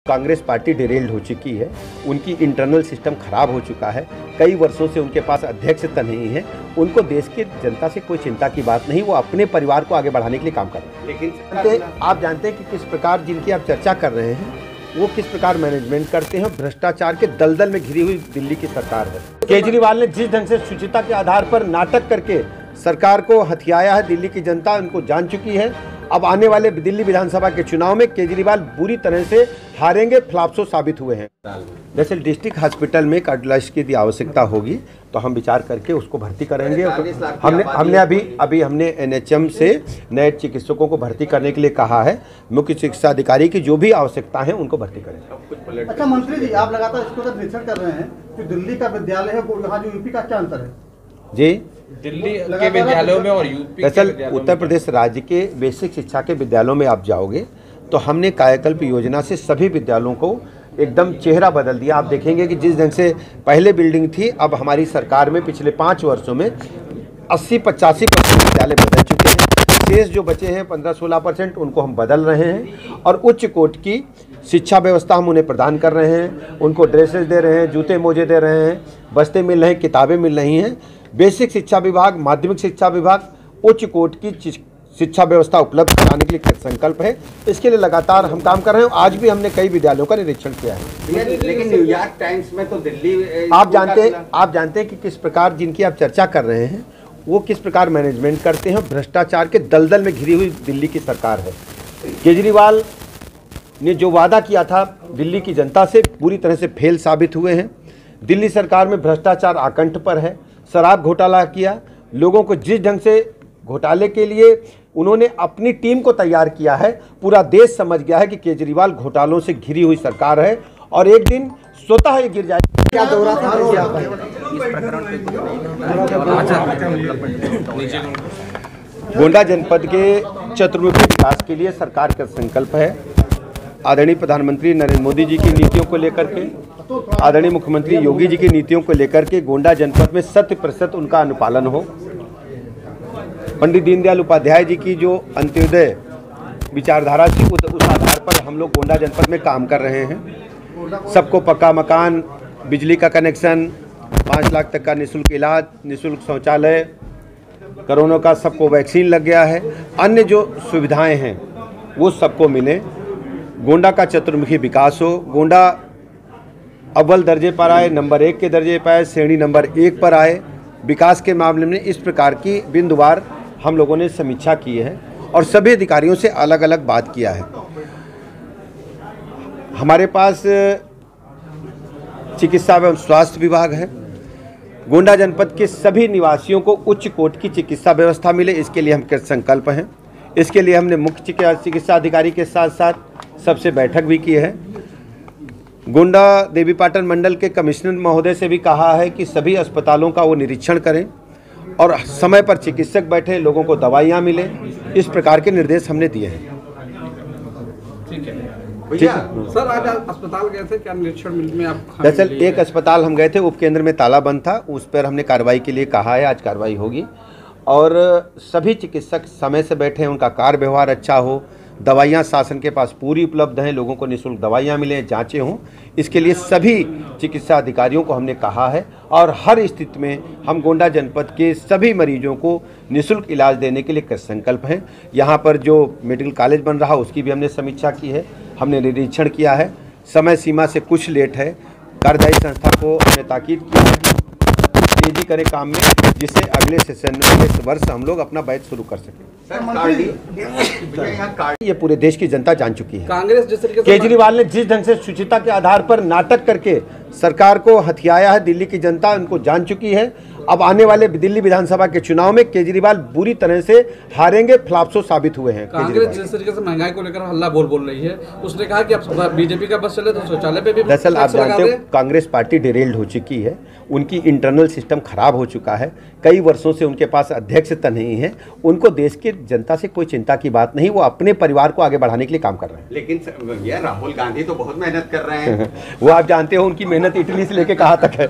Congress party derailed हो चुकी है, उनकी इंटरनल सिस्टम खराब हो चुका है। कई वर्षों से उनके पास अध्यक्षता नहीं है। उनको देश की जनता से कोई चिंता की बात नहीं, वो अपने परिवार को आगे बढ़ाने के लिए काम कर रहे हैं। लेकिन आप जानते हैं कि किस प्रकार जिनकी आप चर्चा कर रहे हैं वो किस प्रकार मैनेजमेंट करते हैं। भ्रष्टाचार के दलदल में घिरी हुई दिल्ली की सरकार है। केजरीवाल ने जिस ढंग से शुचिता के आधार पर नाटक करके सरकार को हथियाया है, दिल्ली की जनता उनको जान चुकी है। अब आने वाले दिल्ली विधानसभा के चुनाव में केजरीवाल बुरी तरह से हारेंगे, फ्लॉप्सो साबित हुए हैं। जैसे डिस्ट्रिक्ट हॉस्पिटल में कार्डियोलॉजिस्ट की यदि आवश्यकता होगी तो हम विचार करके उसको भर्ती करेंगे। हमने अभी हमने एनएचएम से नए चिकित्सकों को भर्ती करने के लिए कहा है। मुख्य चिकित्सा अधिकारी की जो भी आवश्यकता है उनको भर्ती करेंगे। अच्छा मंत्री जी, आप लगातार इसको निरीक्षण कर रहे हैं कि दिल्ली का विद्यालय है, यहाँ जो यूपी का क्या अंतर है? जी, दिल्ली के विद्यालयों में और यूपी दरअसल उत्तर प्रदेश राज्य के बेसिक शिक्षा के विद्यालयों में आप जाओगे तो हमने कायाकल्प योजना से सभी विद्यालयों को एकदम चेहरा बदल दिया। आप देखेंगे कि जिस ढंग से पहले बिल्डिंग थी, अब हमारी सरकार में पिछले 5 वर्षों में 80-85% विद्यालय बदल चुके हैं। शेष जो बचे हैं 15-16% उनको हम बदल रहे हैं और उच्च कोटि की शिक्षा व्यवस्था हम उन्हें प्रदान कर रहे हैं। उनको ड्रेसेस दे रहे हैं, जूते मोजे दे रहे हैं, बस्ते मिल रहे हैं, किताबें मिल रही हैं। बेसिक शिक्षा विभाग, माध्यमिक शिक्षा विभाग उच्च कोटि की शिक्षा व्यवस्था उपलब्ध कराने के लिए संकल्प है। इसके लिए लगातार हम काम कर रहे हैं। आज भी हमने कई विद्यालयों का निरीक्षण किया है। लेकिन न्यूयॉर्क टाइम्स में तो दिल्ली आप जानते हैं कि किस प्रकार जिनकी आप चर्चा कर रहे हैं वो किस प्रकार मैनेजमेंट करते हैं। भ्रष्टाचार के दलदल में घिरी हुई दिल्ली की सरकार है। केजरीवाल ने जो वादा किया था दिल्ली की जनता से पूरी तरह से फेल साबित हुए हैं। दिल्ली सरकार में भ्रष्टाचार आकंठ पर है। शराब घोटाला किया, लोगों को जिस ढंग से घोटाले के लिए उन्होंने अपनी टीम को तैयार किया है, पूरा देश समझ गया है कि केजरीवाल घोटालों से घिरी हुई सरकार है और एक दिन स्वतः ये गिर जाएगी। क्या दौरा था गोंडा जनपद के चतुर्मुखी विकास के लिए सरकार का संकल्प है। आदरणीय प्रधानमंत्री नरेंद्र मोदी जी की नीतियों को लेकर के, आदरणीय मुख्यमंत्री योगी जी की नीतियों को लेकर के गोंडा जनपद में 100% उनका अनुपालन हो। पंडित दीनदयाल उपाध्याय जी की जो अंत्योदय विचारधारा थी उस आधार पर हम लोग गोंडा जनपद में काम कर रहे हैं। सबको पक्का मकान, बिजली का कनेक्शन, 5 लाख तक का निःशुल्क इलाज, निःशुल्क शौचालय, कोरोना का सबको वैक्सीन लग गया है। अन्य जो सुविधाएं हैं वो सबको मिले। गोंडा का चतुर्मुखी विकास हो। गोंडा अव्वल दर्जे पर आए, नंबर 1 के दर्जे पर आए, श्रेणी नंबर 1 पर आए। विकास के मामले में इस प्रकार की बिंदुवार हम लोगों ने समीक्षा की है और सभी अधिकारियों से अलग अलग बात किया है। हमारे पास चिकित्सा एवं स्वास्थ्य विभाग है। गोंडा जनपद के सभी निवासियों को उच्च कोटि की चिकित्सा व्यवस्था मिले, इसके लिए हम संकल्प हैं। इसके लिए हमने मुख्य चिकित्सा अधिकारी के साथ साथ सबसे बैठक भी की है। गोंडा देवीपाटन मंडल के कमिश्नर महोदय से भी कहा है कि सभी अस्पतालों का वो निरीक्षण करें और समय पर चिकित्सक बैठे, लोगों को दवाइयाँ मिले। इस प्रकार के निर्देश हमने दिए हैं। ठीक है भैया। सर आज अस्पताल गए थे, क्या निरीक्षण में आप? दरअसल एक अस्पताल हम गए थे, उपकेंद्र में ताला बंद था, उस पर हमने कार्रवाई के लिए कहा है। आज कार्रवाई होगी और सभी चिकित्सक समय से बैठे, उनका कार्य व्यवहार अच्छा हो, दवाइयाँ शासन के पास पूरी उपलब्ध हैं, लोगों को निःशुल्क दवाइयाँ मिलें, जांचें हों। इसके लिए सभी चिकित्सा अधिकारियों को हमने कहा है और हर स्थिति में हम गोंडा जनपद के सभी मरीजों को निःशुल्क इलाज देने के लिए संकल्प हैं। यहाँ पर जो मेडिकल कॉलेज बन रहा उसकी भी हमने समीक्षा की है, हमने निरीक्षण किया है। समय सीमा से कुछ लेट है। कार्यदायी संस्था को हमने ताकीद किया है कि तेजी करे काम में, जिससे अगले सेशन में इस वर्ष हम लोग अपना बैच शुरू कर सकें। ये पूरे देश की जनता जान चुकी है। कांग्रेस जिस तरीके से केजरीवाल ने जिस ढंग से शुचिता के आधार पर नाटक करके सरकार को हथियाया है, दिल्ली की जनता उनको जान चुकी है। अब आने वाले दिल्ली विधानसभा के चुनाव में केजरीवाल बुरी तरह से हारेंगे, फ्लॉप्सो साबित हुए हैं। कांग्रेस जिस तरीके से महंगाई को लेकर हल्ला बोल रही है, उसने कहा कि अब बीजेपी का बस चले तो शौचालय पे भी। दरअसल आप जानते हो कांग्रेस पार्टी डिरेल्ड हो चुकी है। उनकी इंटरनल सिस्टम खराब हो चुका है। कई वर्षों से उनके पास अध्यक्षता नहीं है। उनको देश की जनता से कोई चिंता की बात नहीं, वो अपने परिवार को आगे बढ़ाने के लिए काम कर रहे हैं। लेकिन राहुल गांधी तो बहुत मेहनत कर रहे हैं। वो आप जानते हो उनकी मेहनत इटली से लेके कहाँ तक है।